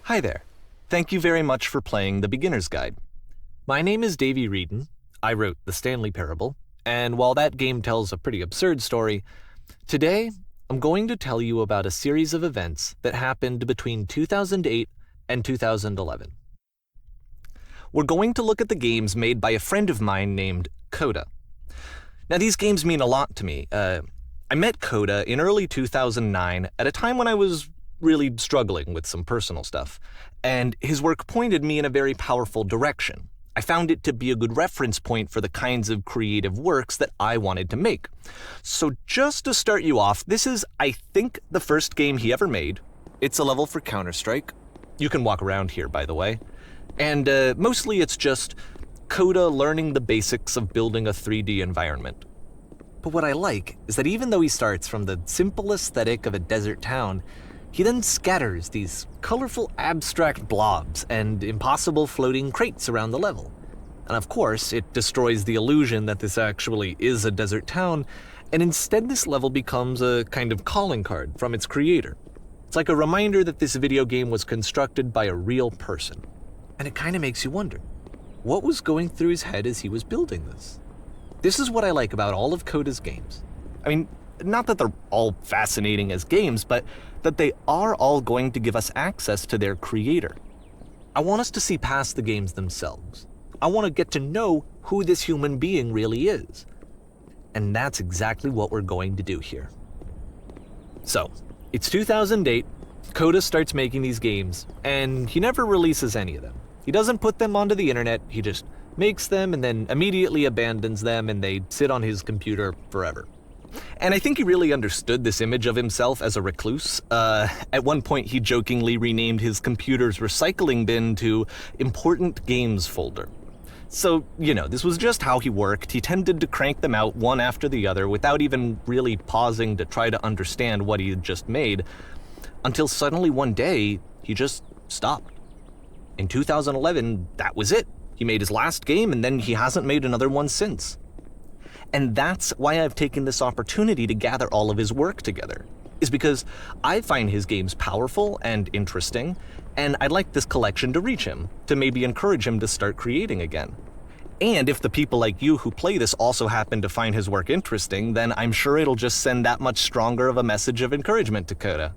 Hi there. Thank you very much for playing The Beginner's Guide. My name is Davey Reedon. I wrote The Stanley Parable, and while that game tells a pretty absurd story, today I'm going to tell you about a series of events that happened between 2008 and 2011. We're going to look at the games made by a friend of mine named Coda. Now, these games mean a lot to me. I met Coda in early 2009 at a time when I was really struggling with some personal stuff, and his work pointed me in a very powerful direction. I found it to be a good reference point for the kinds of creative works that I wanted to make. So just to start you off, this is, I think, the first game he ever made. It's a level for Counter-Strike. You can walk around here, by the way. And mostly it's just Coda learning the basics of building a 3D environment. But what I like is that even though he starts from the simple aesthetic of a desert town, he then scatters these colorful abstract blobs and impossible floating crates around the level. And of course, it destroys the illusion that this actually is a desert town, and instead this level becomes a kind of calling card from its creator. It's like a reminder that this video game was constructed by a real person. And it kind of makes you wonder, what was going through his head as he was building this? This is what I like about all of Coda's games. I mean, not that they're all fascinating as games, but that they are all going to give us access to their creator. I want us to see past the games themselves. I want to get to know who this human being really is. And that's exactly what we're going to do here. So, it's 2008, Coda starts making these games, and he never releases any of them. He doesn't put them onto the internet, he just makes them and then immediately abandons them, and they sit on his computer forever. And I think he really understood this image of himself as a recluse. At one point, he jokingly renamed his computer's recycling bin to Important Games Folder. So, this was just how he worked. He tended to crank them out one after the other without even really pausing to try to understand what he had just made, until suddenly one day, he just stopped. In 2011, that was it. He made his last game, and then he hasn't made another one since. And that's why I've taken this opportunity to gather all of his work together, is because I find his games powerful and interesting, and I'd like this collection to reach him, to maybe encourage him to start creating again. And if the people like you who play this also happen to find his work interesting, then I'm sure it'll just send that much stronger of a message of encouragement to Coda.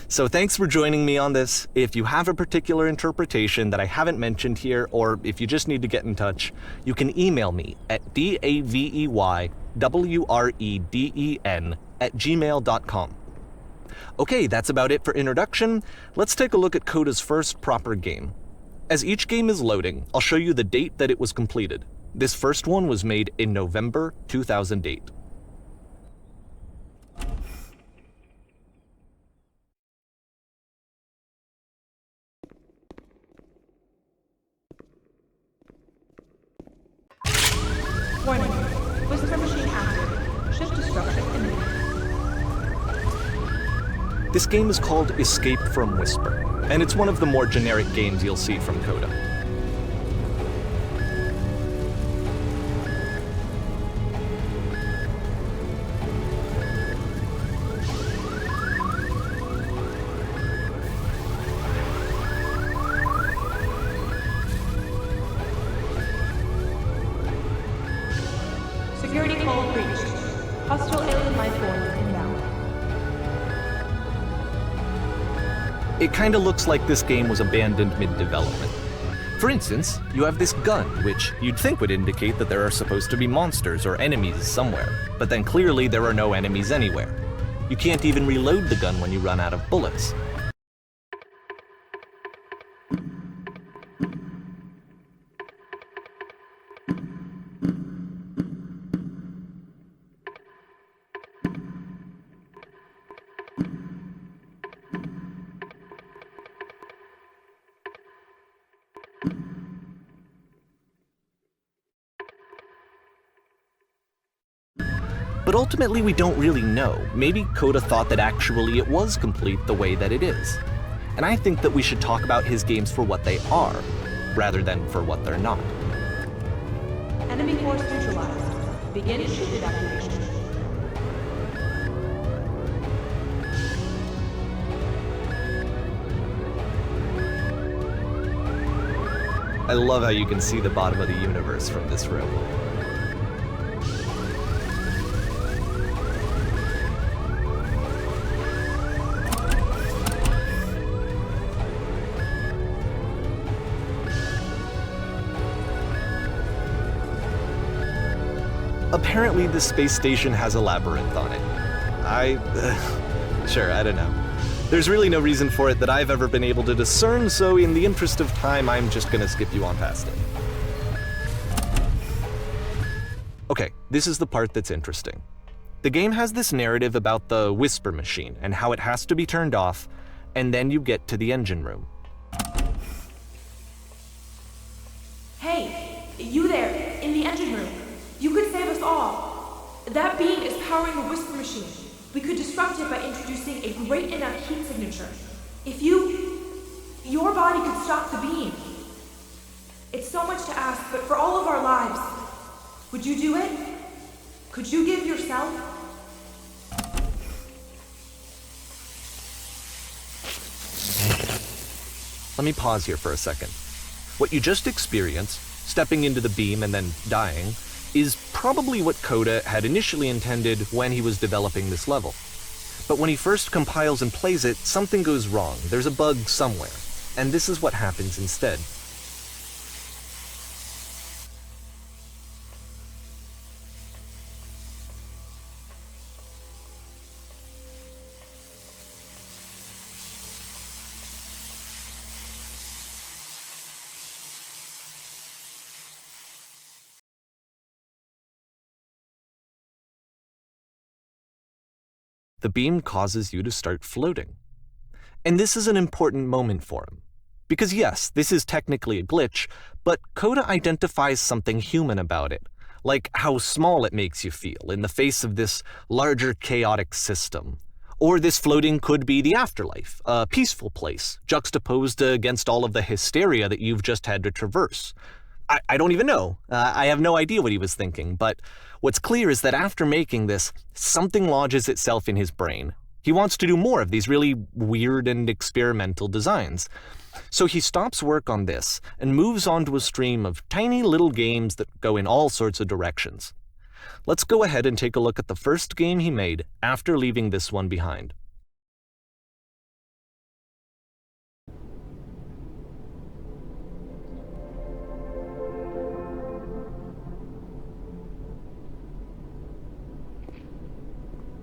So thanks for joining me on this. If you have a particular interpretation that I haven't mentioned here, or if you just need to get in touch, you can email me at daveywreden@gmail.com. Okay, that's about it for introduction. Let's take a look at Coda's first proper game. As each game is loading, I'll show you the date that it was completed. This first one was made in November 2008. Warning. Whisper machine active. Shift destruction imminent. This game is called Escape from Whisper, and it's one of the more generic games you'll see from Coda. Security call breached. Hostile alien life forms inbound. It kinda looks like this game was abandoned mid-development. For instance, you have this gun, which you'd think would indicate that there are supposed to be monsters or enemies somewhere, but then clearly there are no enemies anywhere. You can't even reload the gun when you run out of bullets. But ultimately, we don't really know. Maybe Coda thought that actually it was complete the way that it is. And I think that we should talk about his games for what they are, rather than for what they're not. Enemy force neutralized. Begin ship evacuation. I love how you can see the bottom of the universe from this room. Apparently, this space station has a labyrinth on it. Sure, I don't know. There's really no reason for it that I've ever been able to discern, so in the interest of time, I'm just gonna skip you on past it. Okay, this is the part that's interesting. The game has this narrative about the whisper machine and how it has to be turned off, and then you get to the engine room. Hey, you there, in the engine room. You could save us all. That beam is powering the whisper machine. We could disrupt it by introducing a great enough heat signature. If your body could stop the beam. It's so much to ask, but for all of our lives, would you do it? Could you give yourself? Let me pause here for a second. What you just experienced, stepping into the beam and then dying, is probably what Coda had initially intended when he was developing this level. But when he first compiles and plays it, something goes wrong. There's a bug somewhere. And this is what happens instead. The beam causes you to start floating. And this is an important moment for him. Because yes, this is technically a glitch, but Coda identifies something human about it, like how small it makes you feel in the face of this larger chaotic system. Or this floating could be the afterlife, a peaceful place, juxtaposed against all of the hysteria that you've just had to traverse. I don't even know. I have no idea what he was thinking, but what's clear is that after making this, something lodges itself in his brain. He wants to do more of these really weird and experimental designs. So he stops work on this and moves on to a stream of tiny little games that go in all sorts of directions. Let's go ahead and take a look at the first game he made after leaving this one behind.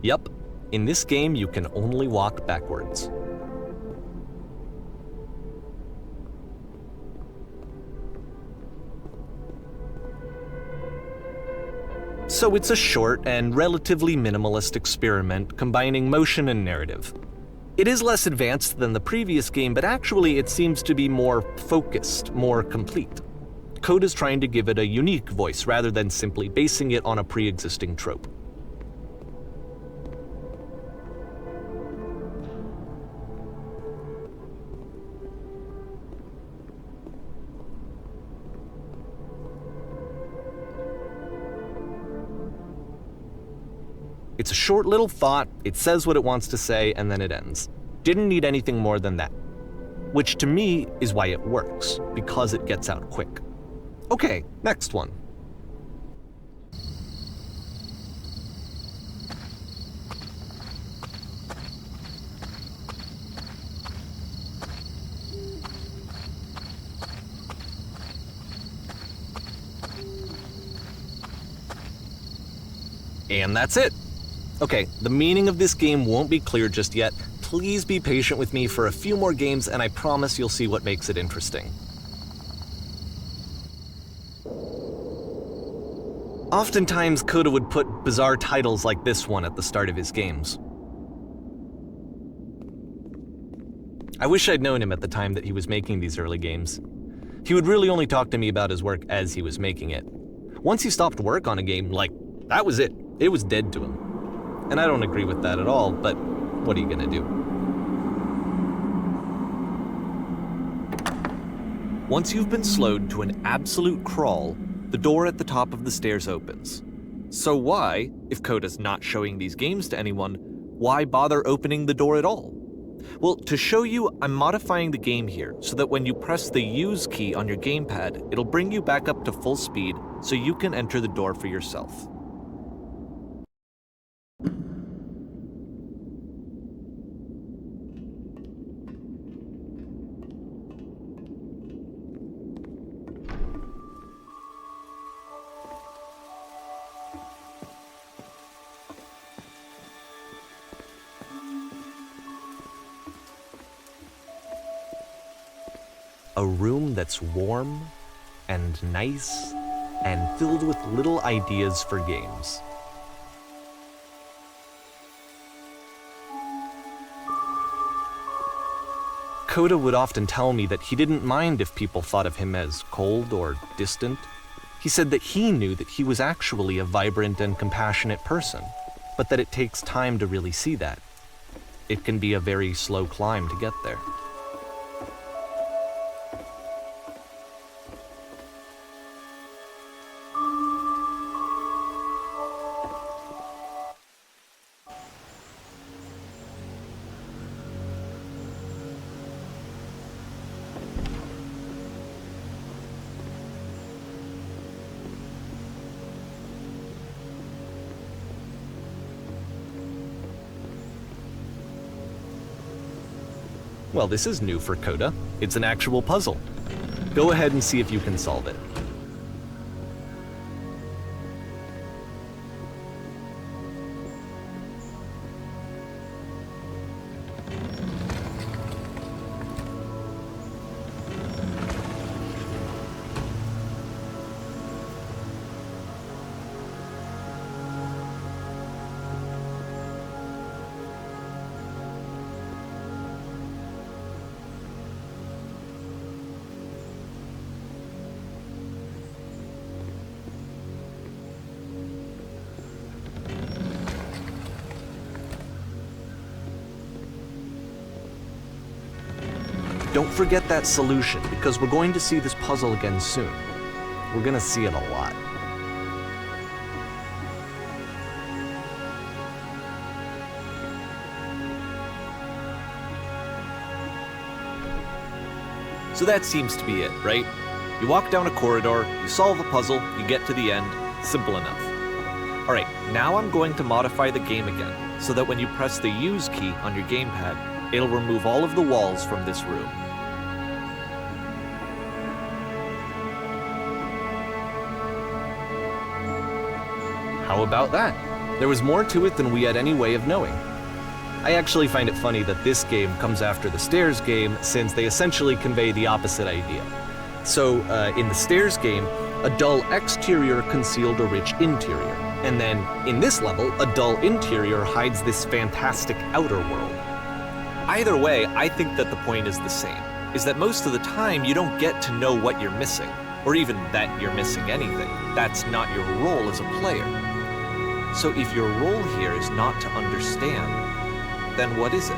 Yep, in this game you can only walk backwards. So it's a short and relatively minimalist experiment combining motion and narrative. It is less advanced than the previous game, but actually it seems to be more focused, more complete. Code is trying to give it a unique voice rather than simply basing it on a pre-existing trope. It's a short little thought, it says what it wants to say, and then it ends. Didn't need anything more than that. Which to me is why it works, because it gets out quick. Okay, next one. And that's it. Okay, the meaning of this game won't be clear just yet. Please be patient with me for a few more games, and I promise you'll see what makes it interesting. Oftentimes, Coda would put bizarre titles like this one at the start of his games. I wish I'd known him at the time that he was making these early games. He would really only talk to me about his work as he was making it. Once he stopped work on a game, that was it. It was dead to him. And I don't agree with that at all, but what are you gonna do? Once you've been slowed to an absolute crawl, the door at the top of the stairs opens. So why, if Coda's not showing these games to anyone, why bother opening the door at all? Well, to show you, I'm modifying the game here so that when you press the use key on your gamepad, it'll bring you back up to full speed so you can enter the door for yourself. A room that's warm and nice and filled with little ideas for games. Coda would often tell me that he didn't mind if people thought of him as cold or distant. He said that he knew that he was actually a vibrant and compassionate person, but that it takes time to really see that. It can be a very slow climb to get there. Well, this is new for Coda. It's an actual puzzle. Go ahead and see if you can solve it. Don't forget that solution, because we're going to see this puzzle again soon. We're going to see it a lot. So that seems to be it, right? You walk down a corridor, you solve a puzzle, you get to the end. Simple enough. Alright, now I'm going to modify the game again, so that when you press the use key on your gamepad, it'll remove all of the walls from this room. How about that? There was more to it than we had any way of knowing. I actually find it funny that this game comes after the Stairs game, since they essentially convey the opposite idea. So, in the Stairs game, a dull exterior concealed a rich interior. And then, in this level, a dull interior hides this fantastic outer world. Either way, I think that the point is the same, is that most of the time you don't get to know what you're missing, or even that you're missing anything. That's not your role as a player. So if your role here is not to understand, then what is it?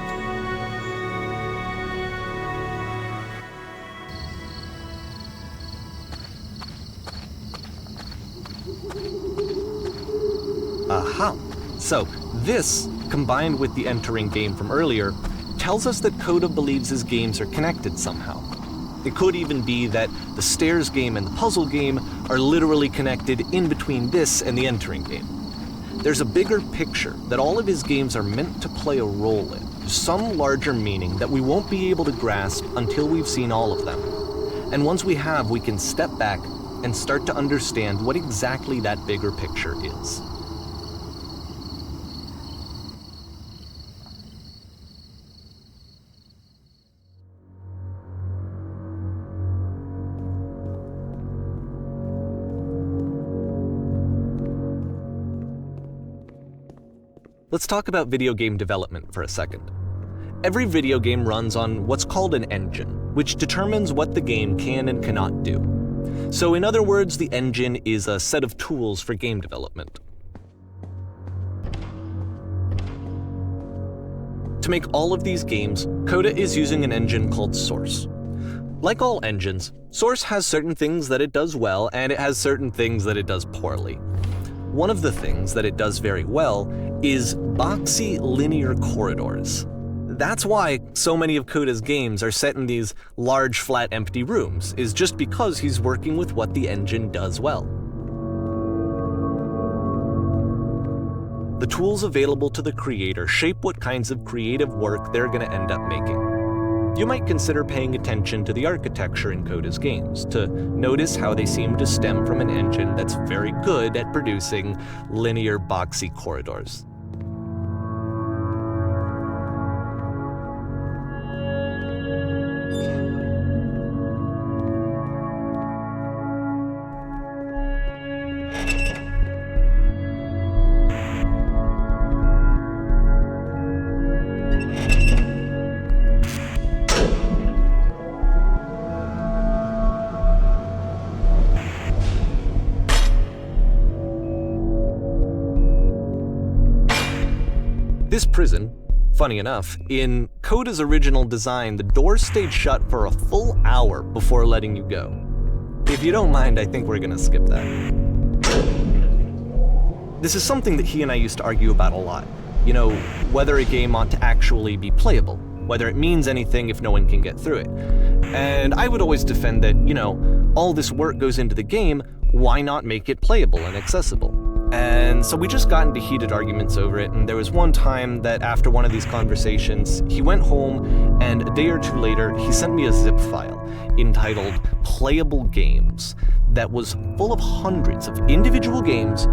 Aha! So this, combined with the entering game from earlier, tells us that Coda believes his games are connected somehow. It could even be that the Stairs game and the puzzle game are literally connected in between this and the entering game. There's a bigger picture that all of his games are meant to play a role in, some larger meaning that we won't be able to grasp until we've seen all of them. And once we have, we can step back and start to understand what exactly that bigger picture is. Let's talk about video game development for a second. Every video game runs on what's called an engine, which determines what the game can and cannot do. So in other words, the engine is a set of tools for game development. To make all of these games, Coda is using an engine called Source. Like all engines, Source has certain things that it does well, and it has certain things that it does poorly. One of the things that it does very well is boxy linear corridors. That's why so many of Coda's games are set in these large, flat, empty rooms, is just because he's working with what the engine does well. The tools available to the creator shape what kinds of creative work they're going to end up making. You might consider paying attention to the architecture in Coda's games, to notice how they seem to stem from an engine that's very good at producing linear, boxy corridors. This prison, funny enough, in Coda's original design, the doors stayed shut for a full hour before letting you go. If you don't mind, I think we're gonna skip that. This is something that he and I used to argue about a lot. You know, whether a game ought to actually be playable, whether it means anything if no one can get through it. And I would always defend that, all this work goes into the game, why not make it playable and accessible? And so we just got into heated arguments over it, and there was one time that after one of these conversations, he went home, and a day or two later, he sent me a zip file entitled Playable Games that was full of hundreds of individual games,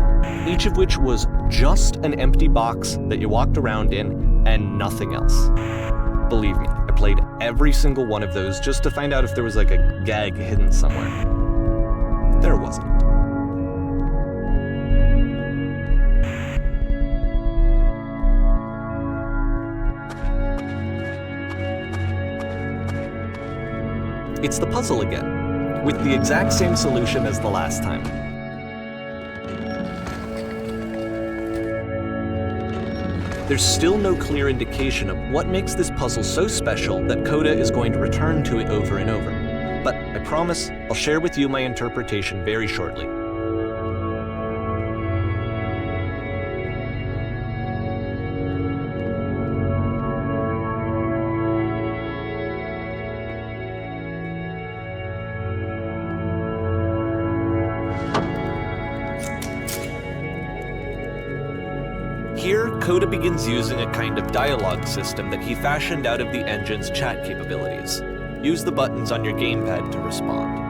each of which was just an empty box that you walked around in and nothing else. Believe me, I played every single one of those just to find out if there was like a gag hidden somewhere. There wasn't. It's the puzzle again, with the exact same solution as the last time. There's still no clear indication of what makes this puzzle so special that Coda is going to return to it over and over. But I promise I'll share with you my interpretation very shortly. Here, Coda begins using a kind of dialogue system that he fashioned out of the engine's chat capabilities. Use the buttons on your gamepad to respond.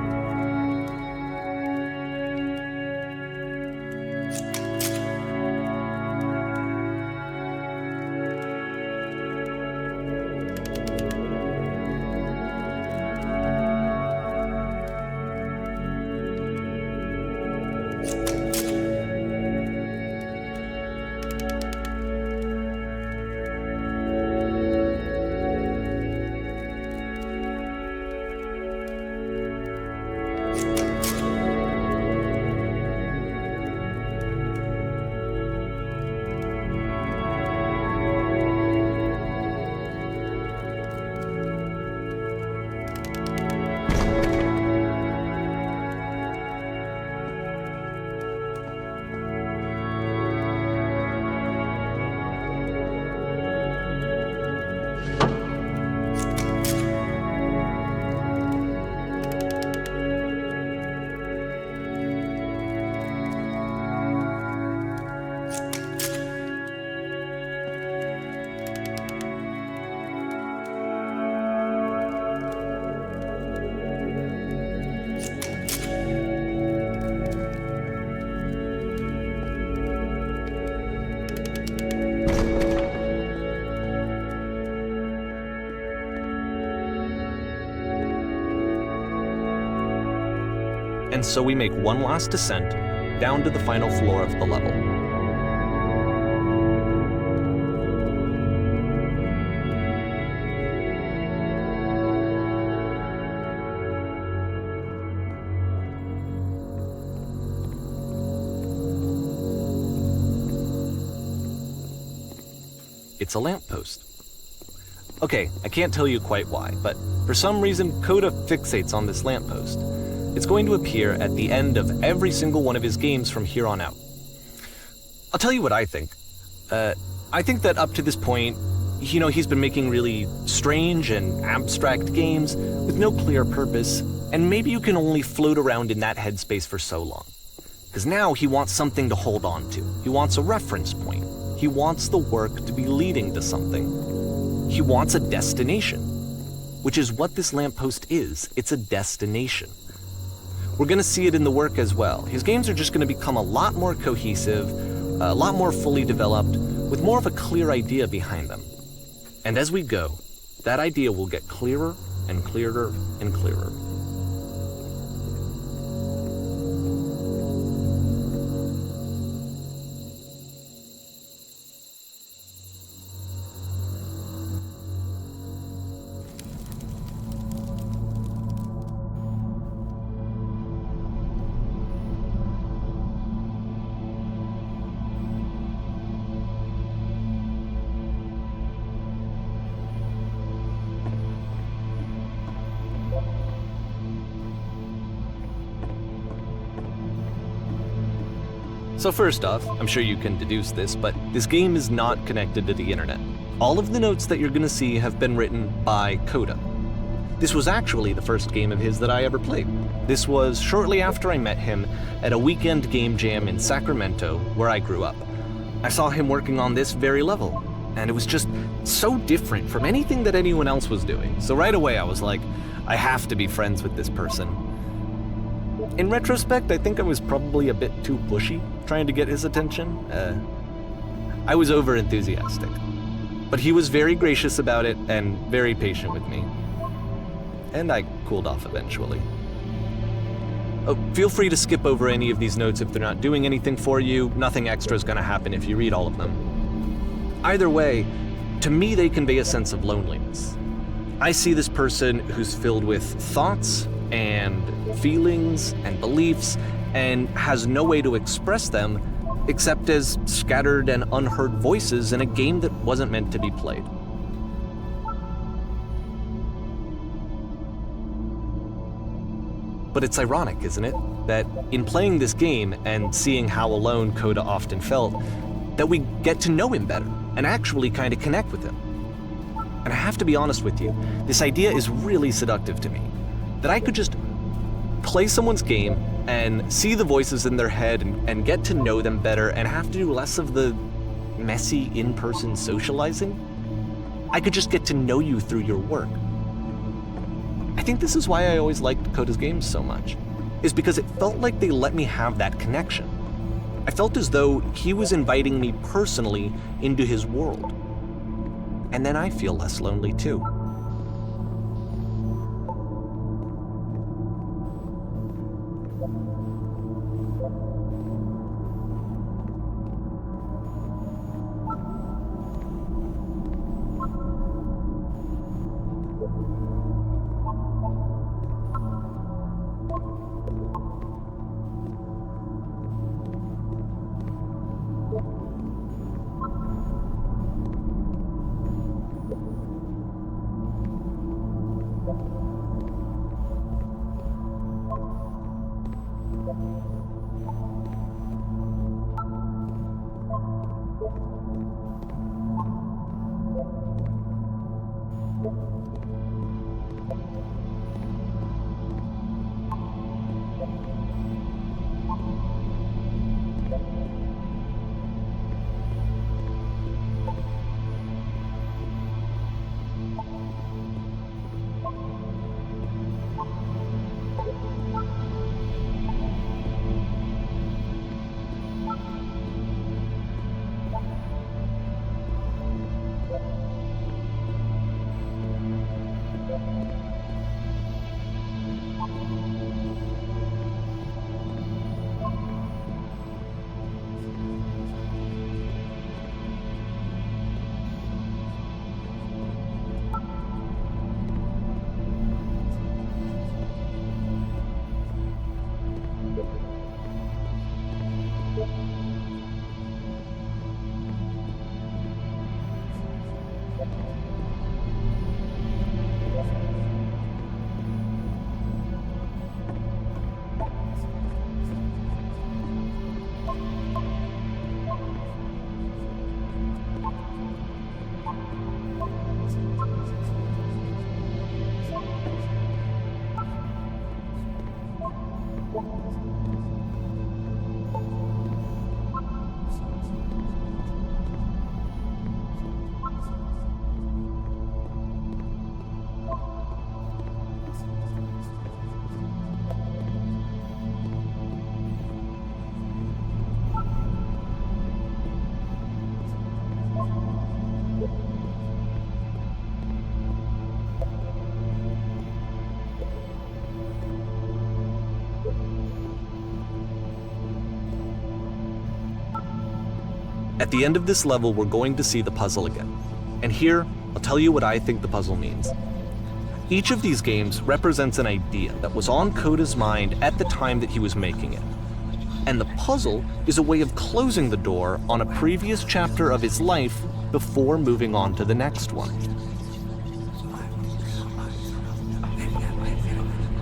And so we make one last descent down to the final floor of the level. It's a lamppost. Okay, I can't tell you quite why, but for some reason Coda fixates on this lamppost. It's going to appear at the end of every single one of his games from here on out. I'll tell you what I think. I think that up to this point, He's been making really strange and abstract games with no clear purpose, and maybe you can only float around in that headspace for so long. Because now he wants something to hold on to. He wants a reference point. He wants the work to be leading to something. He wants a destination, which is what this lamppost is. It's a destination. We're going to see it in the work as well. His games are just going to become a lot more cohesive, a lot more fully developed, with more of a clear idea behind them. And as we go, that idea will get clearer and clearer and clearer. So first off, I'm sure you can deduce this, but this game is not connected to the internet. All of the notes that you're going to see have been written by Coda. This was actually the first game of his that I ever played. This was shortly after I met him at a weekend game jam in Sacramento, where I grew up. I saw him working on this very level, and it was just so different from anything that anyone else was doing. So right away I was like, I have to be friends with this person. In retrospect, I think I was probably a bit too pushy, trying to get his attention. I was over-enthusiastic. But he was very gracious about it and very patient with me. And I cooled off eventually. Oh, feel free to skip over any of these notes if they're not doing anything for you. Nothing extra is going to happen if you read all of them. Either way, to me they convey a sense of loneliness. I see this person who's filled with thoughts and feelings and beliefs and has no way to express them except as scattered and unheard voices in a game that wasn't meant to be played. But it's ironic, isn't it, that in playing this game and seeing how alone Coda often felt, that we get to know him better and actually kind of connect with him. And I have to be honest with you, this idea is really seductive to me. That I could just play someone's game and see the voices in their head and get to know them better and have to do less of the messy in-person socializing. I could just get to know you through your work. I think this is why I always liked Coda's games so much, is because it felt like they let me have that connection. I felt as though he was inviting me personally into his world. And then I feel less lonely too. At the end of this level, we're going to see the puzzle again. And here, I'll tell you what I think the puzzle means. Each of these games represents an idea that was on Coda's mind at the time that he was making it. And the puzzle is a way of closing the door on a previous chapter of his life before moving on to the next one.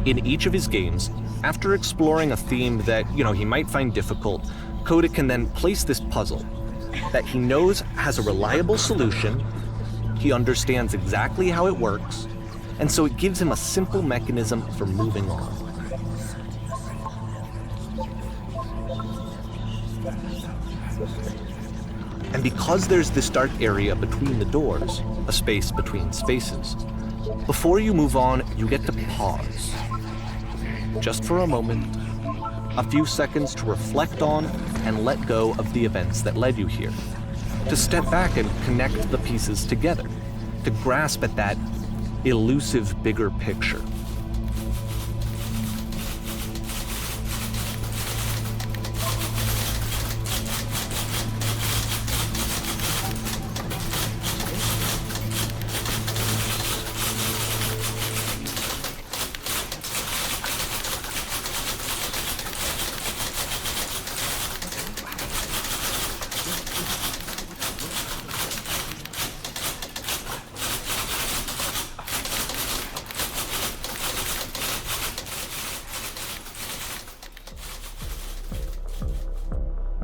In each of his games, after exploring a theme that, he might find difficult, Coda can then place this puzzle that he knows has a reliable solution, he understands exactly how it works, and so it gives him a simple mechanism for moving on. And because there's this dark area between the doors, a space between spaces, before you move on, you get to pause. Just for a moment, a few seconds to reflect on and let go of the events that led you here. To step back and connect the pieces together. To grasp at that elusive bigger picture.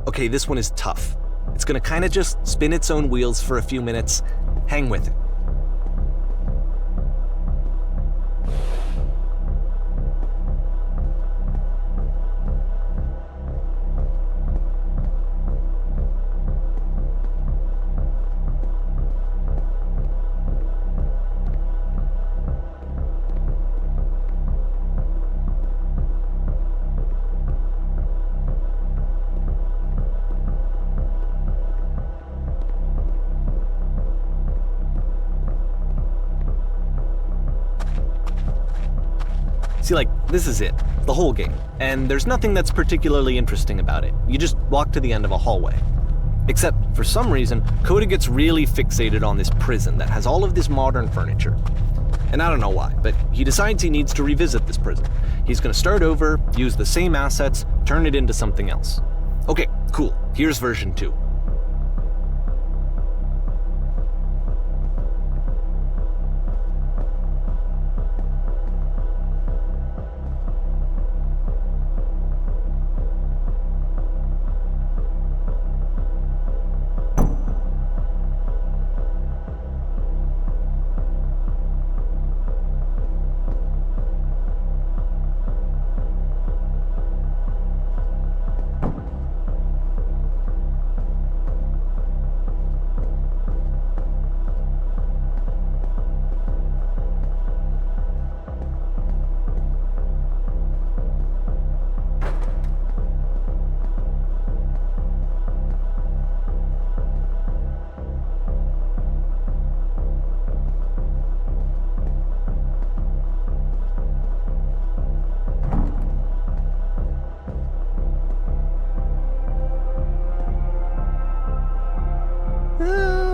Okay, this one is tough. It's gonna kind of just spin its own wheels for a few minutes. Hang with it. See, this is it, the whole game, and there's nothing that's particularly interesting about it. You just walk to the end of a hallway. Except, for some reason, Coda gets really fixated on this prison that has all of this modern furniture. And I don't know why, but he decides he needs to revisit this prison. He's gonna start over, use the same assets, turn it into something else. Okay, cool, here's version 2.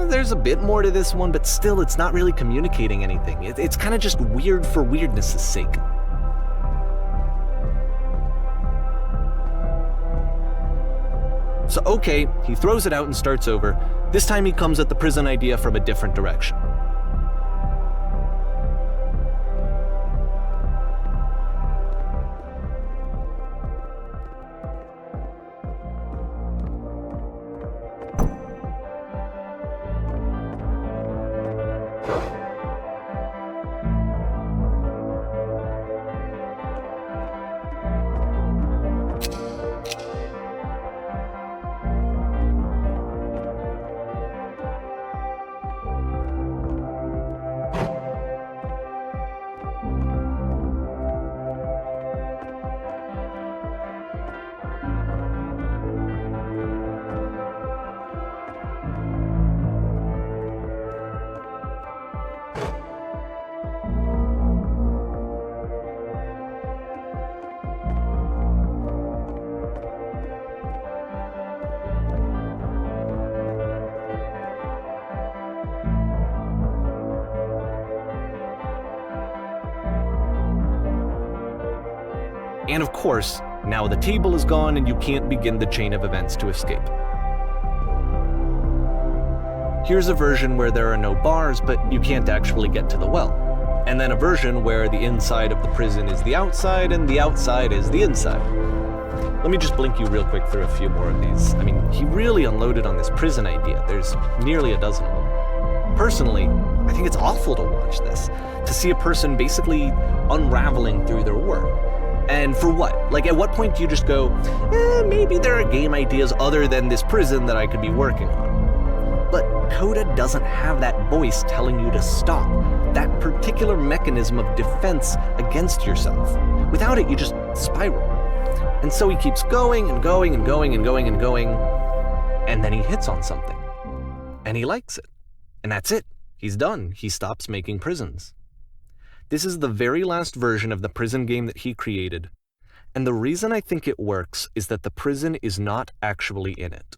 There's a bit more to this one, but still it's not really communicating anything. It's kind of just weird for weirdness' sake. So okay, he throws it out and starts over. This time he comes at the prison idea from a different direction. And of course, now the table is gone and you can't begin the chain of events to escape. Here's a version where there are no bars, but you can't actually get to the well. And then a version where the inside of the prison is the outside and the outside is the inside. Let me just blink you real quick through a few more of these. I mean, he really unloaded on this prison idea. There's nearly a dozen of them. Personally, I think it's awful to watch this, to see a person basically unraveling through their work. And for what? Like, at what point do you just go, maybe there are game ideas other than this prison that I could be working on? But Coda doesn't have that voice telling you to stop, that particular mechanism of defense against yourself. Without it, you just spiral. And so he keeps going and going and going and going and going, and then he hits on something. And he likes it. And that's it. He's done. He stops making prisons. This is the very last version of the prison game that he created. And the reason I think it works is that the prison is not actually in it.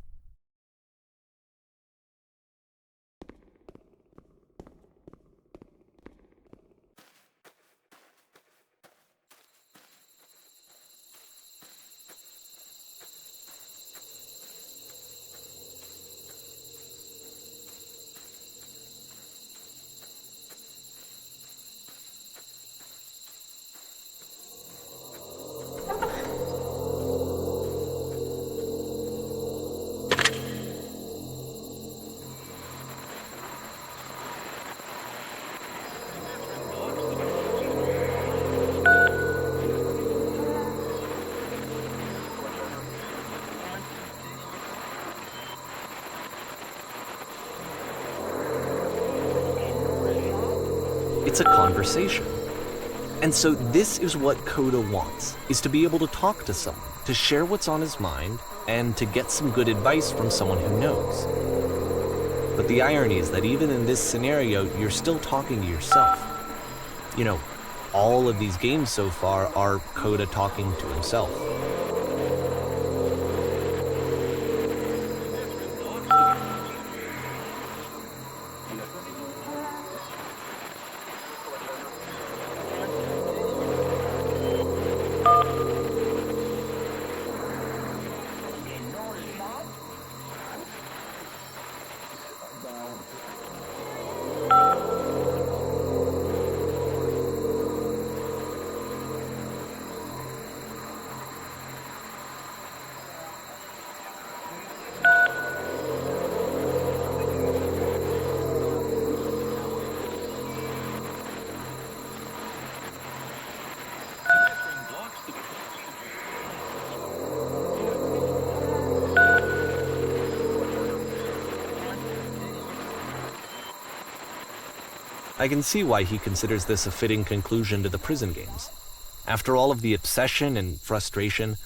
It's a conversation. And so this is what Coda wants, is to be able to talk to someone, to share what's on his mind, and to get some good advice from someone who knows. But the irony is that even in this scenario, you're still talking to yourself. You know, all of these games so far are Coda talking to himself. I can see why he considers this a fitting conclusion to the prison games. After all of the obsession and frustration,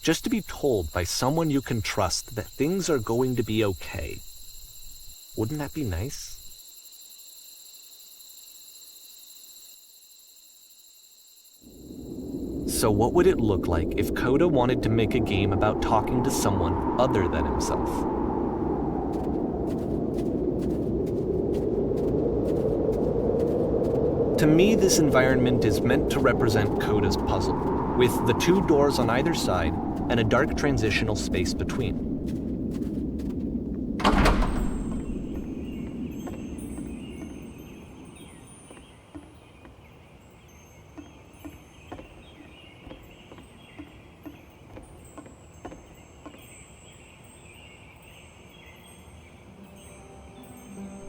just to be told by someone you can trust that things are going to be okay. Wouldn't that be nice? So what would it look like if Coda wanted to make a game about talking to someone other than himself? To me, this environment is meant to represent Coda's puzzle, with the two doors on either side and a dark transitional space between.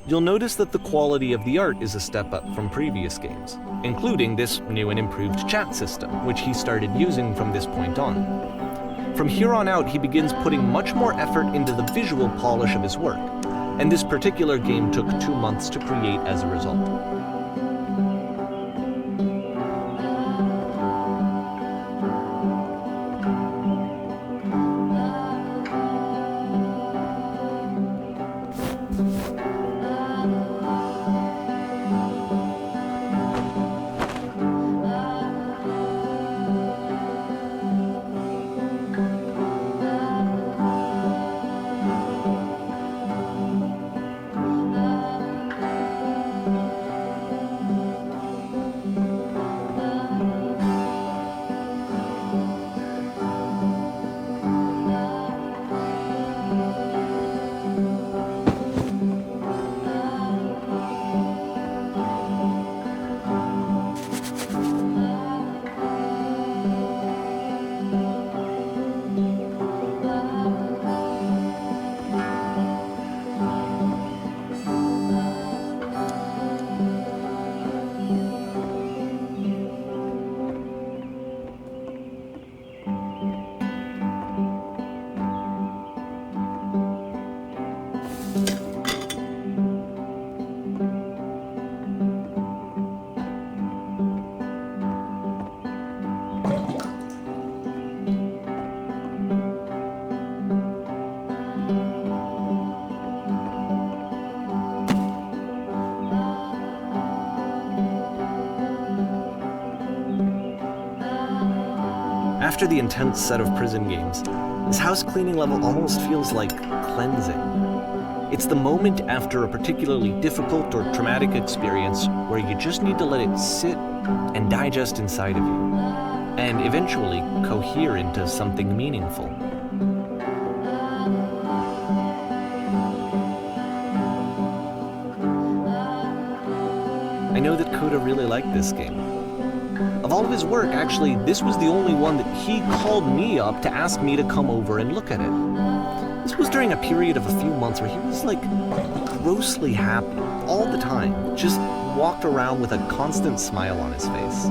You'll notice that the quality of the art is a step up from previous games, including this new and improved chat system, which he started using from this point on. From here on out, he begins putting much more effort into the visual polish of his work, and this particular game took 2 months to create as a result. After the intense set of prison games, this house cleaning level almost feels like cleansing. It's the moment after a particularly difficult or traumatic experience where you just need to let it sit and digest inside of you, and eventually cohere into something meaningful. I know that Coda really liked this game. Of all of his work, actually, this was the only one that he called me up to ask me to come over and look at it. This was during a period of a few months where he was like grossly happy all the time, just walked around with a constant smile on his face.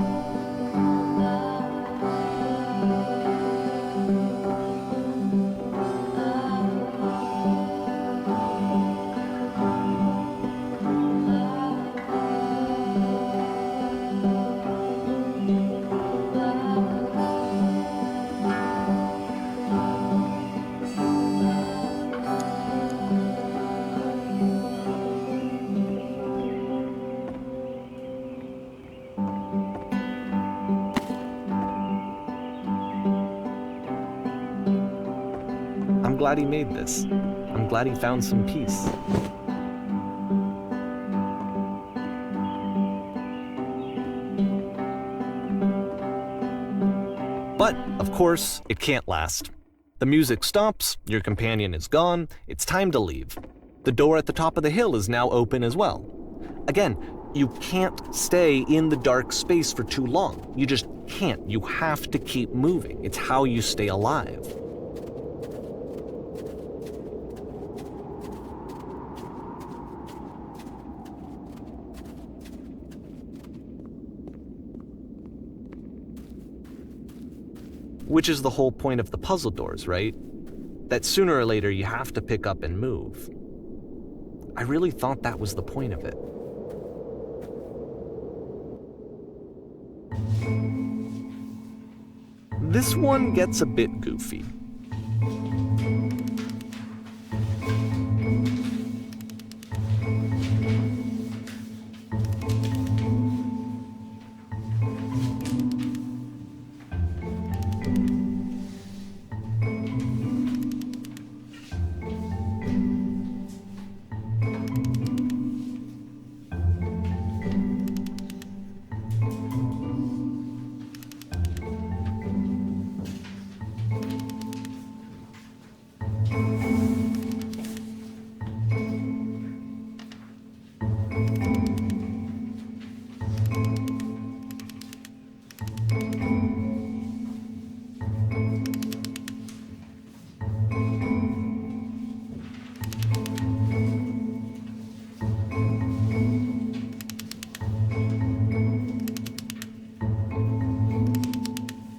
I'm glad he made this. I'm glad he found some peace. But, of course, it can't last. The music stops, your companion is gone, it's time to leave. The door at the top of the hill is now open as well. Again, you can't stay in the dark space for too long. You just can't. You have to keep moving. It's how you stay alive. Which is the whole point of the puzzle doors, right? That sooner or later you have to pick up and move. I really thought that was the point of it. This one gets a bit goofy.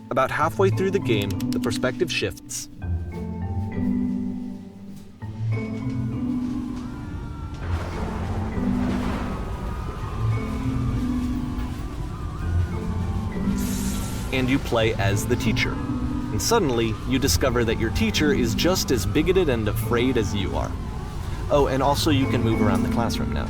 About halfway through the game, the perspective shifts. And you play as the teacher. And suddenly, you discover that your teacher is just as bigoted and afraid as you are. Oh, and also you can move around the classroom now.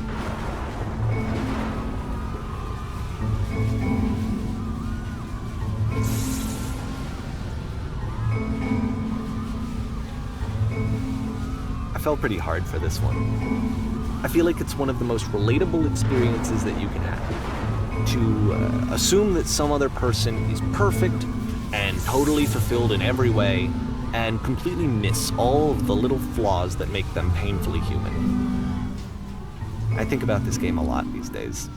I felt pretty hard for this one. I feel like it's one of the most relatable experiences that you can have. To assume that some other person is perfect and totally fulfilled in every way, and completely miss all of the little flaws that make them painfully human. I think about this game a lot these days.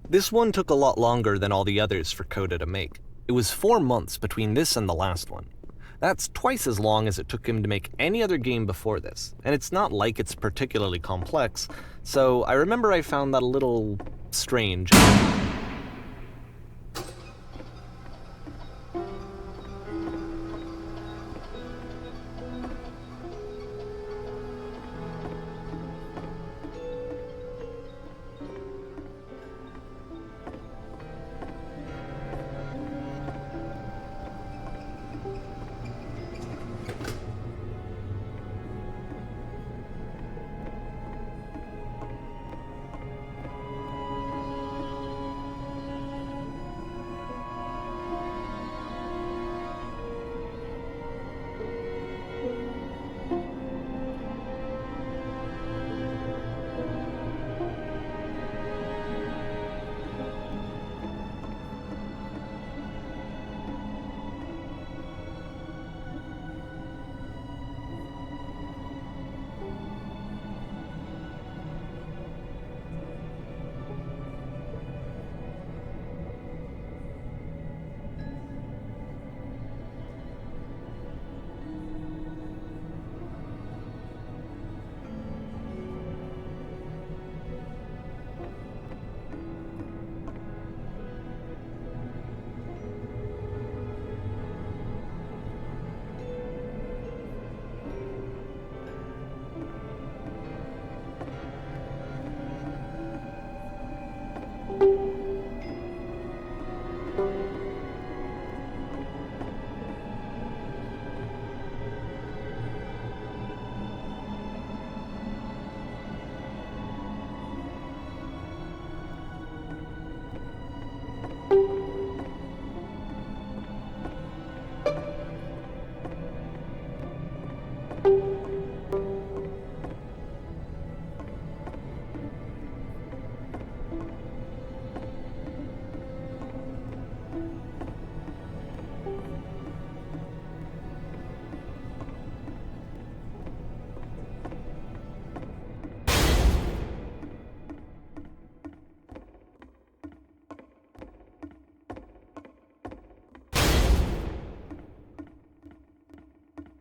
This one took a lot longer than all the others for Coda to make. It was 4 months between this and the last one. That's twice as long as it took him to make any other game before this, and it's not like it's particularly complex, so I remember I found that a little strange.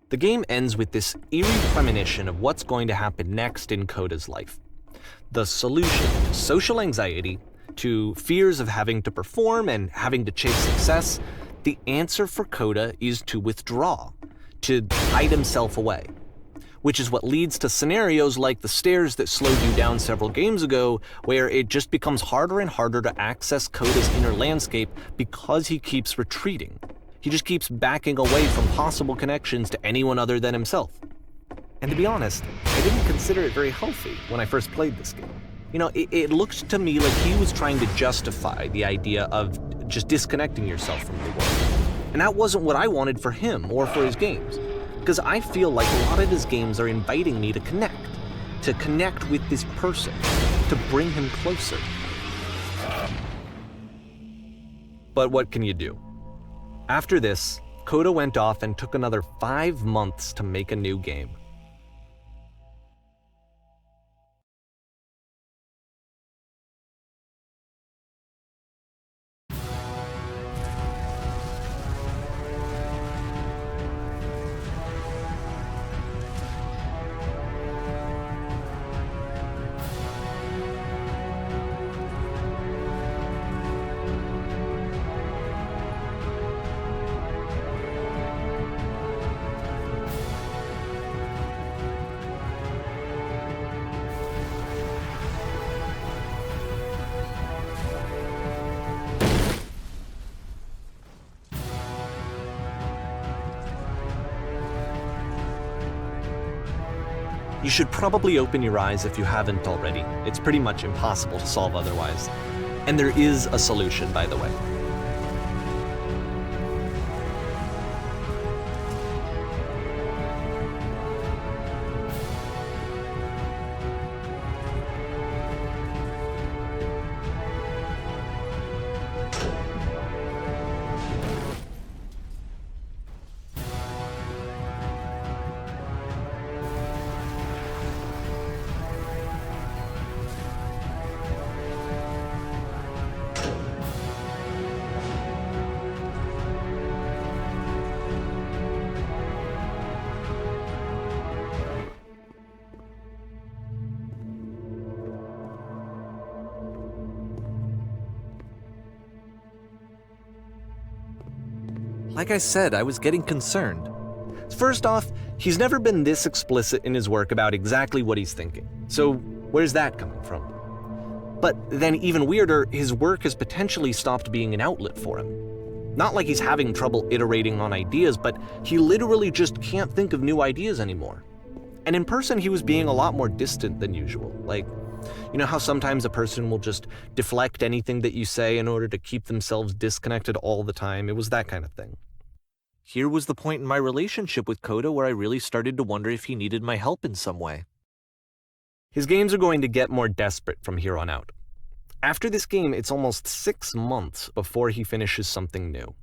The game ends with this eerie premonition of what's going to happen next in Coda's life. The solution to social anxiety, to fears of having to perform and having to chase success, the answer for Coda is to withdraw, to hide himself away. Which is what leads to scenarios like the stairs that slowed you down several games ago, where it just becomes harder and harder to access Coda's inner landscape because he keeps retreating. He just keeps backing away from possible connections to anyone other than himself. And to be honest, I didn't consider it very healthy when I first played this game. You know, it looked to me like he was trying to justify the idea of just disconnecting yourself from the world. And that wasn't what I wanted for him or for his games. Because I feel like a lot of his games are inviting me to connect with this person, to bring him closer. But what can you do? After this, Coda went off and took another 5 months to make a new game. You should probably open your eyes if you haven't already. It's pretty much impossible to solve otherwise. And there is a solution, by the way. Like I said, I was getting concerned. First off, he's never been this explicit in his work about exactly what he's thinking. So where's that coming from? But then even weirder, his work has potentially stopped being an outlet for him. Not like he's having trouble iterating on ideas, but he literally just can't think of new ideas anymore. And in person, he was being a lot more distant than usual. Like, you know how sometimes a person will just deflect anything that you say in order to keep themselves disconnected all the time? It was that kind of thing. Here was the point in my relationship with Coda where I really started to wonder if he needed my help in some way. His games are going to get more desperate from here on out. After this game, it's almost 6 months before he finishes something new.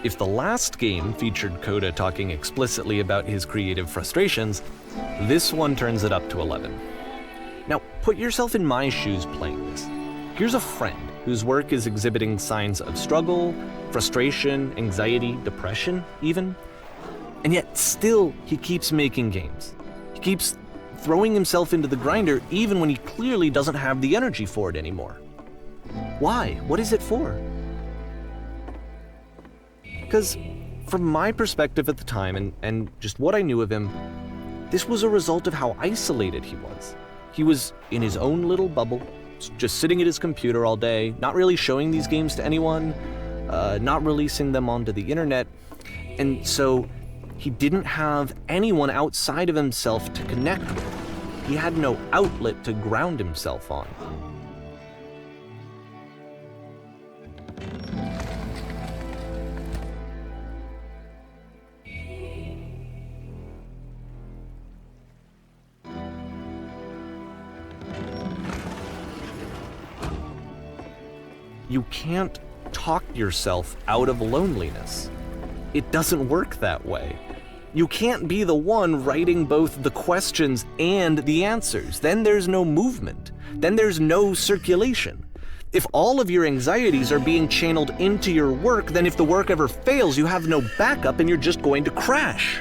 If the last game featured Coda talking explicitly about his creative frustrations, this one turns it up to 11. Now, put yourself in my shoes playing this. Here's a friend whose work is exhibiting signs of struggle, frustration, anxiety, depression, even. And yet, still, he keeps making games. He keeps throwing himself into the grinder even when he clearly doesn't have the energy for it anymore. Why? What is it for? Because from my perspective at the time and just what I knew of him, this was a result of how isolated he was. He was in his own little bubble, just sitting at his computer all day, not really showing these games to anyone, not releasing them onto the internet, and so he didn't have anyone outside of himself to connect with. He had no outlet to ground himself on. You can't talk yourself out of loneliness. It doesn't work that way. You can't be the one writing both the questions and the answers. Then there's no movement. Then there's no circulation. If all of your anxieties are being channeled into your work, then if the work ever fails, you have no backup and you're just going to crash.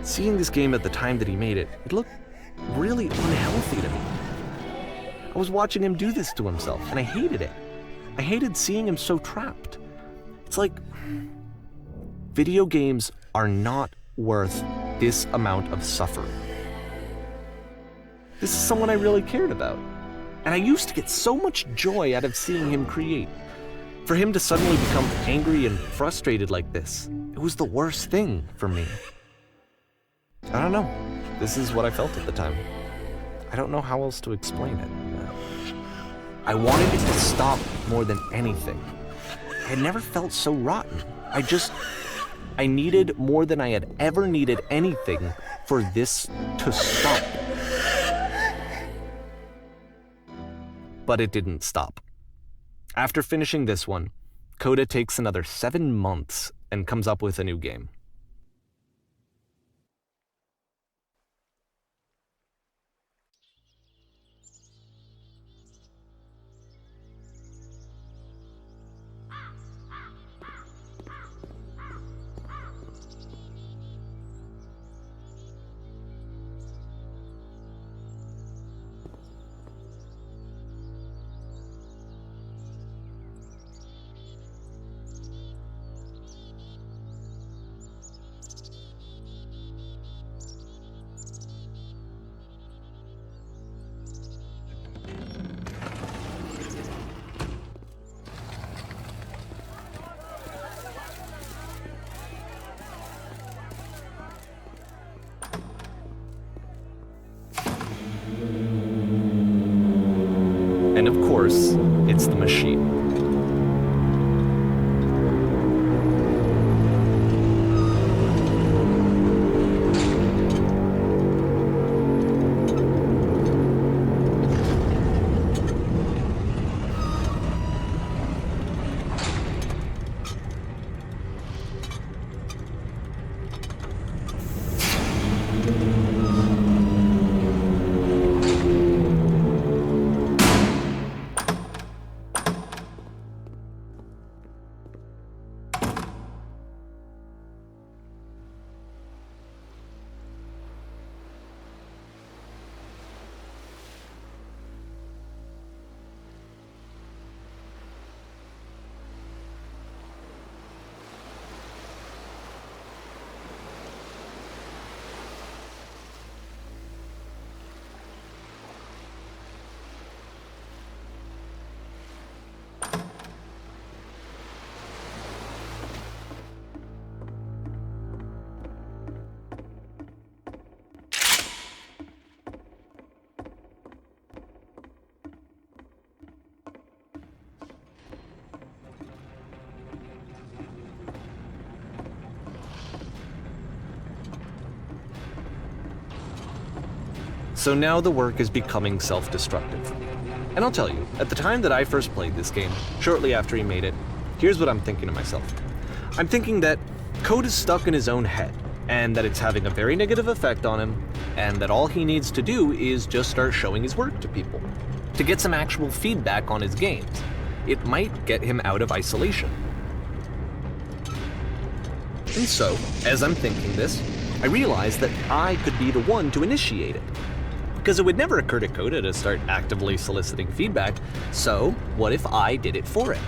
Seeing this game at the time that he made it, it looked really unhealthy to me. I was watching him do this to himself, and I hated it. I hated seeing him so trapped. It's like, video games are not worth this amount of suffering. This is someone I really cared about, and I used to get so much joy out of seeing him create. For him to suddenly become angry and frustrated like this, it was the worst thing for me. I don't know. This is what I felt at the time. I don't know how else to explain it. I wanted it to stop more than anything. I had never felt so rotten. I needed more than I had ever needed anything for this to stop. But it didn't stop. After finishing this one, Coda takes another 7 months and comes up with a new game. And of course, it's the machine. So now the work is becoming self-destructive. And I'll tell you, at the time that I first played this game, shortly after he made it, here's what I'm thinking to myself. I'm thinking that code is stuck in his own head, and that it's having a very negative effect on him, and that all he needs to do is just start showing his work to people, to get some actual feedback on his games. It might get him out of isolation. And so, as I'm thinking this, I realize that I could be the one to initiate it. Because it would never occur to Coda to start actively soliciting feedback, so what if I did it for him?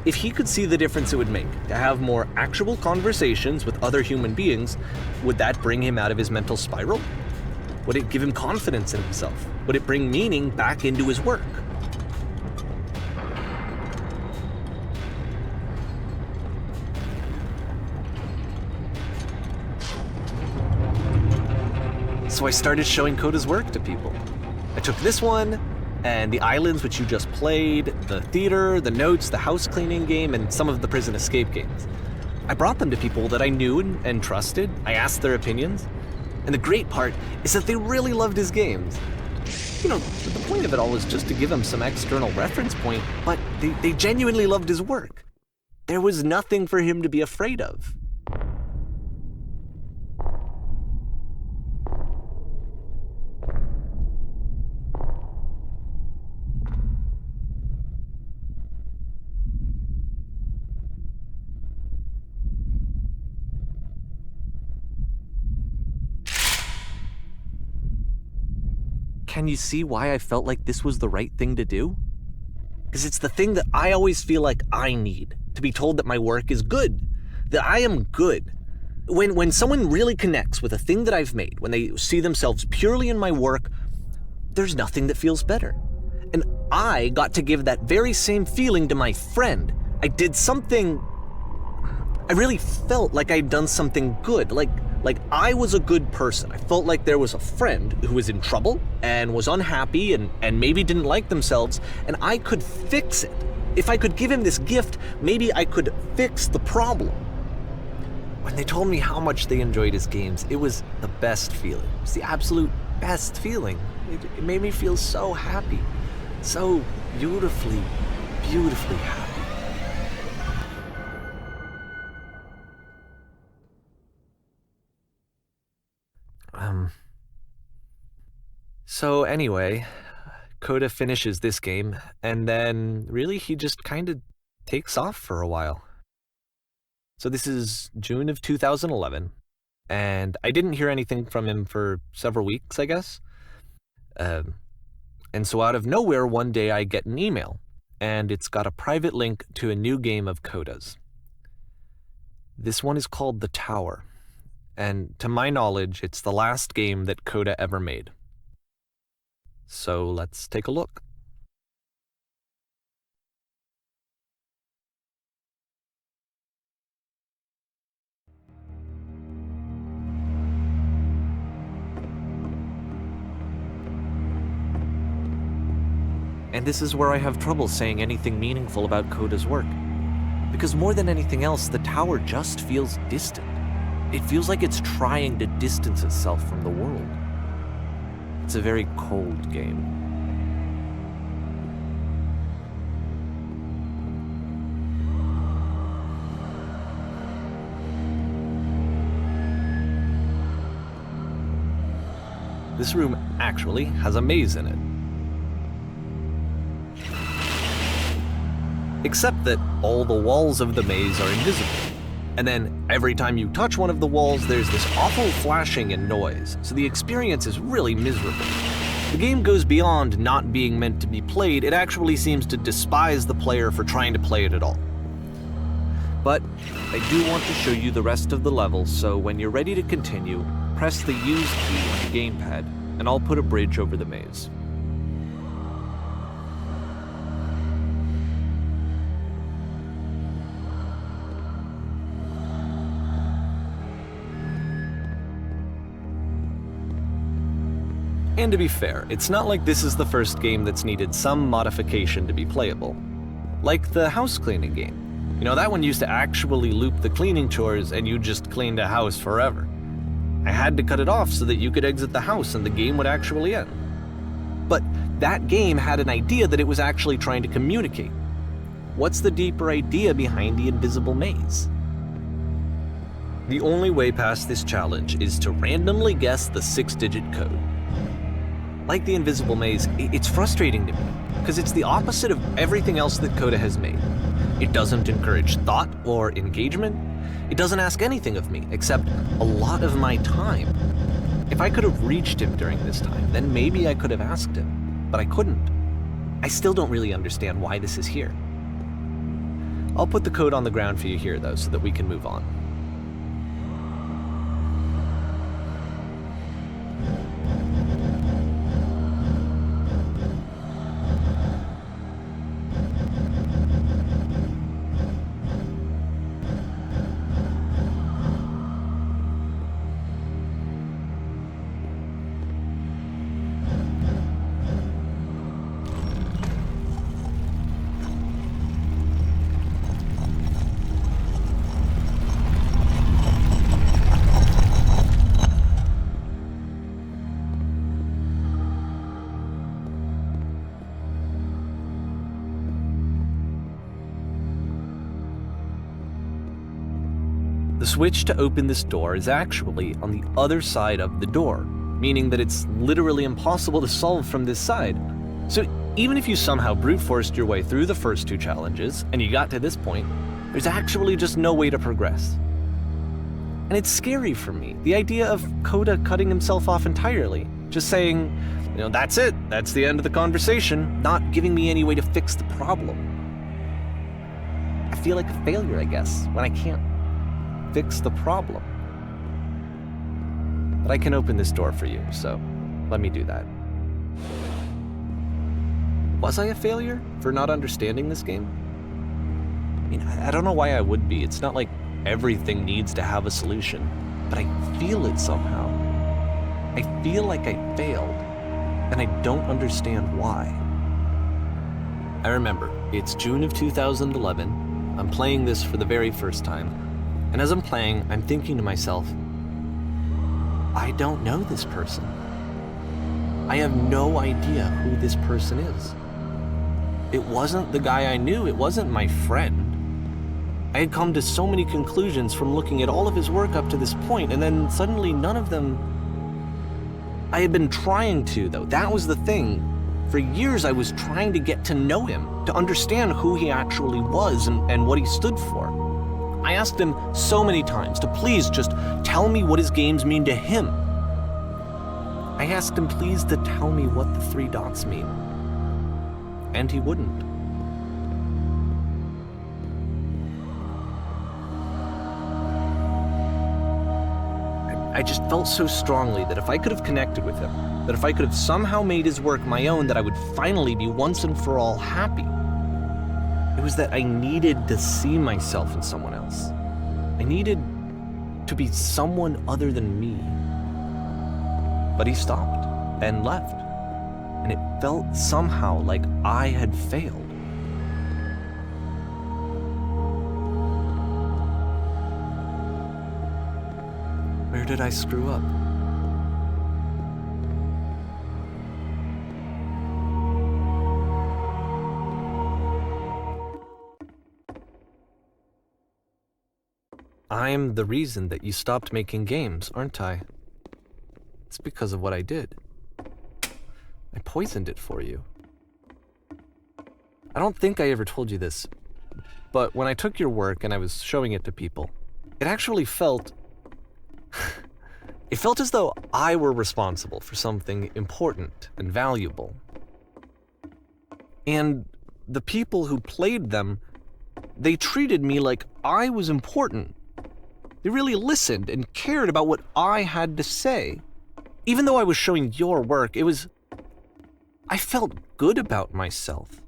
If he could see the difference it would make to have more actual conversations with other human beings, would that bring him out of his mental spiral? Would it give him confidence in himself? Would it bring meaning back into his work? So I started showing Coda's work to people. I took this one, and the islands which you just played, the theater, the notes, the house cleaning game, and some of the prison escape games. I brought them to people that I knew and trusted. I asked their opinions. And the great part is that they really loved his games. You know, the point of it all was just to give him some external reference point, but they genuinely loved his work. There was nothing for him to be afraid of. Can you see why I felt like this was the right thing to do? Because it's the thing that I always feel like I need, to be told that my work is good, that I am good. When someone really connects with a thing that I've made, when they see themselves purely in my work, there's nothing that feels better. And I got to give that very same feeling to my friend. I did something, I really felt like I'd done something good, like I was a good person. I felt like there was a friend who was in trouble and was unhappy and maybe didn't like themselves, and I could fix it. If I could give him this gift, maybe I could fix the problem. When they told me how much they enjoyed his games, it was the best feeling. It was the absolute best feeling. It made me feel so happy, so beautifully, beautifully happy. So anyway, Coda finishes this game, and then really he just kind of takes off for a while. So this is June of 2011, and I didn't hear anything from him for several weeks, I guess. And so out of nowhere, one day I get an email, and it's got a private link to a new game of Coda's. This one is called The Tower, and to my knowledge, it's the last game that Coda ever made. So let's take a look. And this is where I have trouble saying anything meaningful about Coda's work. Because more than anything else, the tower just feels distant. It feels like it's trying to distance itself from the world. It's a very cold game. This room actually has a maze in it. Except that all the walls of the maze are invisible. And then every time you touch one of the walls, there's this awful flashing and noise, so the experience is really miserable. The game goes beyond not being meant to be played, it actually seems to despise the player for trying to play it at all. But I do want to show you the rest of the level, so when you're ready to continue, press the Use key on your gamepad, and I'll put a bridge over the maze. And to be fair, it's not like this is the first game that's needed some modification to be playable. Like the house cleaning game. You know, that one used to actually loop the cleaning chores and you just cleaned a house forever. I had to cut it off so that you could exit the house and the game would actually end. But that game had an idea that it was actually trying to communicate. What's the deeper idea behind the invisible maze? The only way past this challenge is to randomly guess the 6-digit code. Like the invisible maze, it's frustrating to me because it's the opposite of everything else that Coda has made. It doesn't encourage thought or engagement. It doesn't ask anything of me except a lot of my time. If I could have reached him during this time, then maybe I could have asked him, but I couldn't. I still don't really understand why this is here. I'll put the code on the ground for you here, though, so that we can move on. The switch to open this door is actually on the other side of the door, meaning that it's literally impossible to solve from this side. So even if you somehow brute forced your way through the first 2 challenges and you got to this point, there's actually just no way to progress. And it's scary for me, the idea of Coda cutting himself off entirely, just saying, that's it, that's the end of the conversation, not giving me any way to fix the problem. I feel like a failure, I guess, when I can't fix the problem. But I can open this door for you, so let me do that. Was I a failure for not understanding this game? I don't know why I would be. It's not like everything needs to have a solution, but I feel it somehow. I feel like I failed, and I don't understand why. I remember, it's June of 2011. I'm playing this for the very first time. And as I'm playing, I'm thinking to myself, I don't know this person. I have no idea who this person is. It wasn't the guy I knew, it wasn't my friend. I had come to so many conclusions from looking at all of his work up to this point, and then suddenly none of them... I had been trying to, though. That was the thing. For years I was trying to get to know him, to understand who he actually was and what he stood for. I asked him so many times to please just tell me what his games mean to him. I asked him please to tell me what the 3 dots mean. And he wouldn't. I just felt so strongly that if I could have connected with him, that if I could have somehow made his work my own, that I would finally be once and for all happy. It was that I needed to see myself in someone else. I needed to be someone other than me. But he stopped and left, and it felt somehow like I had failed. Where did I screw up? I'm the reason that you stopped making games, aren't I? It's because of what I did. I poisoned it for you. I don't think I ever told you this, but when I took your work and I was showing it to people, it actually felt... it felt as though I were responsible for something important and valuable. And the people who played them, they treated me like I was important. They really listened and cared about what I had to say. Even though I was showing your work, I felt good about myself.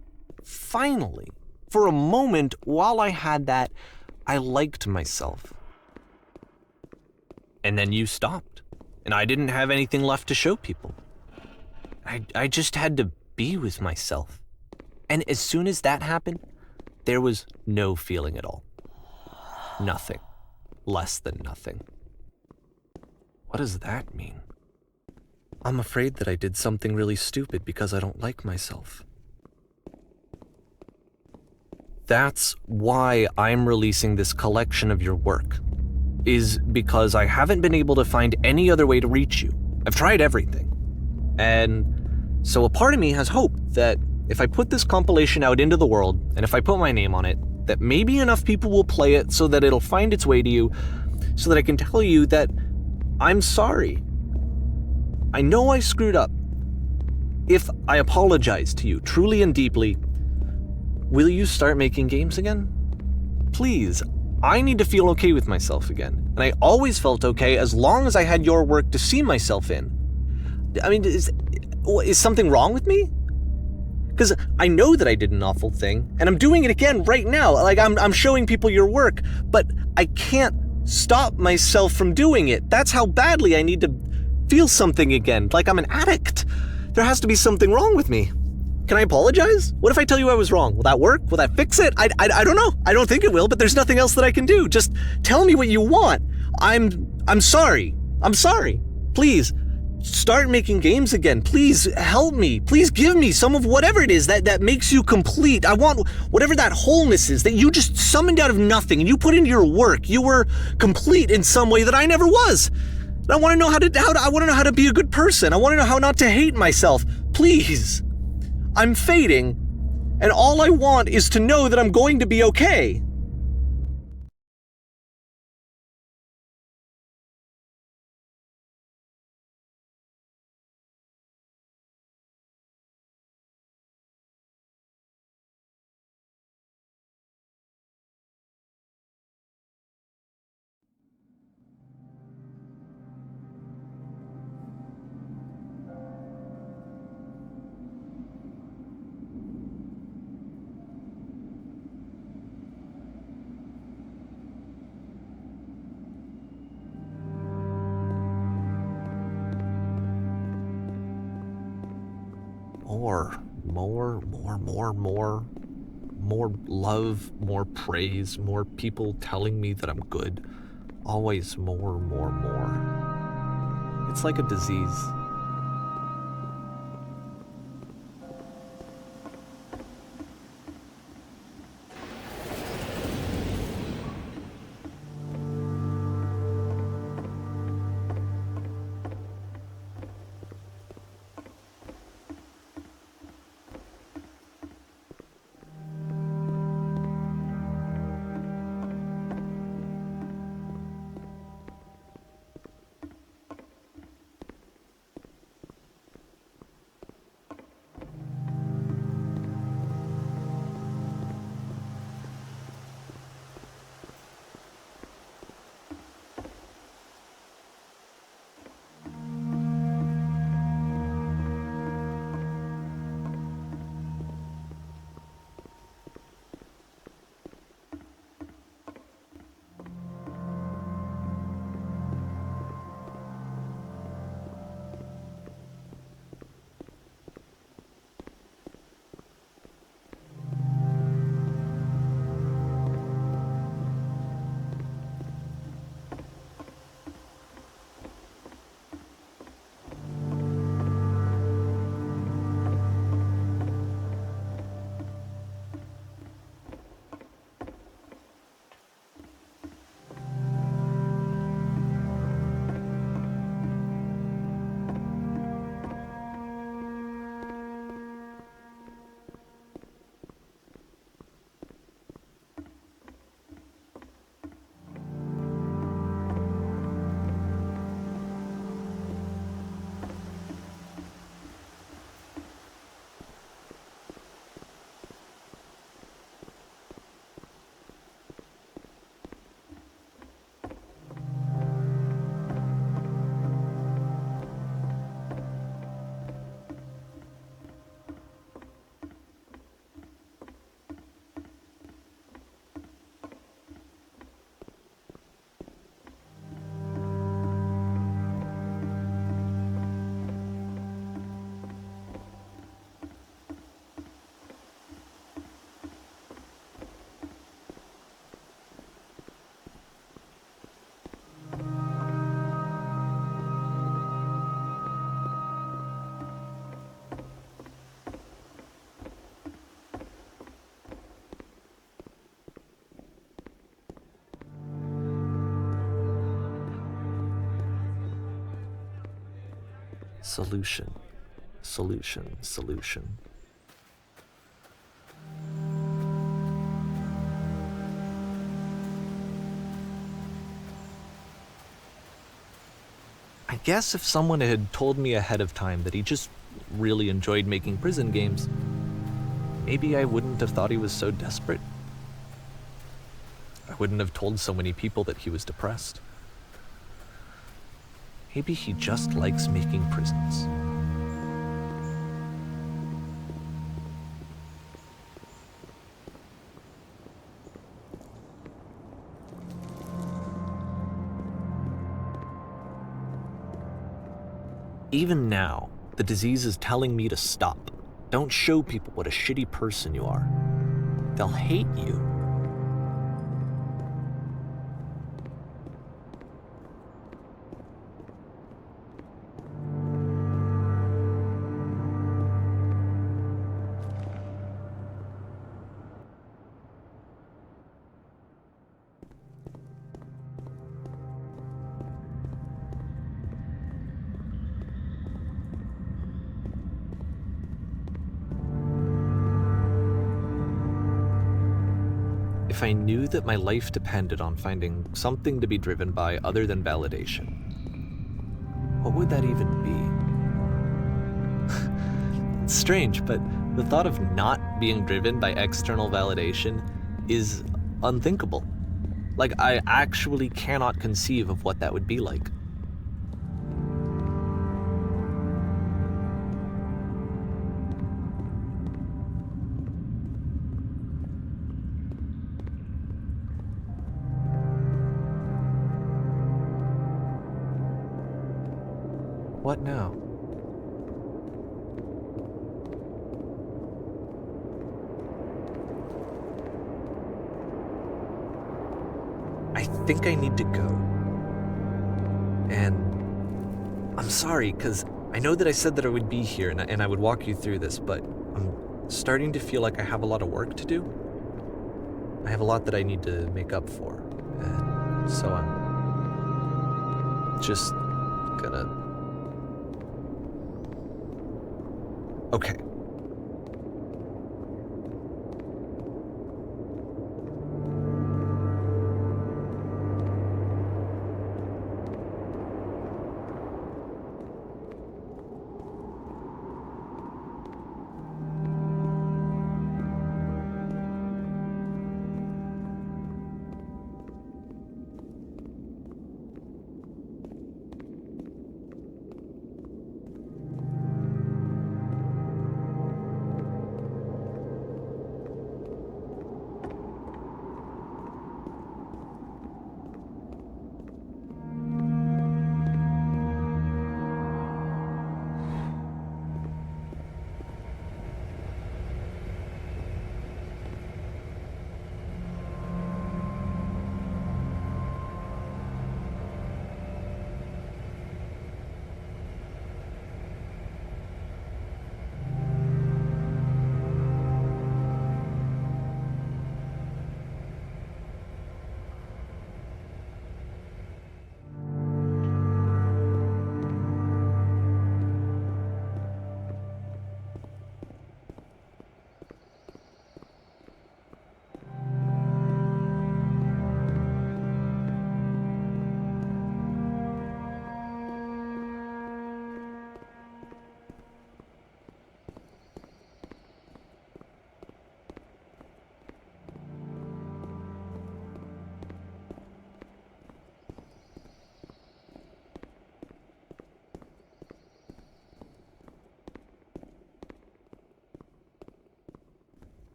Finally. For a moment, while I had that, I liked myself. And then you stopped, and I didn't have anything left to show people. I just had to be with myself. And as soon as that happened, there was no feeling at all. Nothing. Less than nothing. What does that mean? I'm afraid that I did something really stupid because I don't like myself. That's why I'm releasing this collection of your work, is because I haven't been able to find any other way to reach you. I've tried everything. And so a part of me has hope that if I put this compilation out into the world, and if I put my name on it, that maybe enough people will play it so that it'll find its way to you, so that I can tell you that I'm sorry. I know I screwed up. If I apologize to you truly and deeply, will you start making games again? Please, I need to feel okay with myself again. And I always felt okay as long as I had your work to see myself in. I mean, is something wrong with me? Because I know that I did an awful thing, and I'm doing it again right now. Like, I'm showing people your work, but I can't stop myself from doing it. That's how badly I need to feel something again, like I'm an addict. There has to be something wrong with me. Can I apologize? What if I tell you I was wrong? Will that work? Will that fix it? I don't know. I don't think it will, but there's nothing else that I can do. Just tell me what you want. I'm sorry. I'm sorry. Please, start making games again. Please help me. Please give me some of whatever it is that makes you complete. I want whatever that wholeness is that you just summoned out of nothing and you put into your work. You were complete in some way that I never was. I want to know how to be a good person. I want to know how not to hate myself. Please. I'm fading, and all I want is to know that I'm going to be okay. More love, more praise, more people telling me that I'm good. Always more. It's like a disease. Solution. Solution. Solution. I guess if someone had told me ahead of time that he just really enjoyed making prison games, maybe I wouldn't have thought he was so desperate. I wouldn't have told so many people that he was depressed. Maybe he just likes making prisons. Even now, the disease is telling me to stop. Don't show people what a shitty person you are. They'll hate you. If I knew that my life depended on finding something to be driven by other than validation, what would that even be? It's strange, but the thought of not being driven by external validation is unthinkable. Like, I actually cannot conceive of what that would be like. What now? I think I need to go. And I'm sorry, because I know that I said that I would be here and I would walk you through this, but I'm starting to feel like I have a lot of work to do. I have a lot that I need to make up for. And so I'm just gonna... Okay.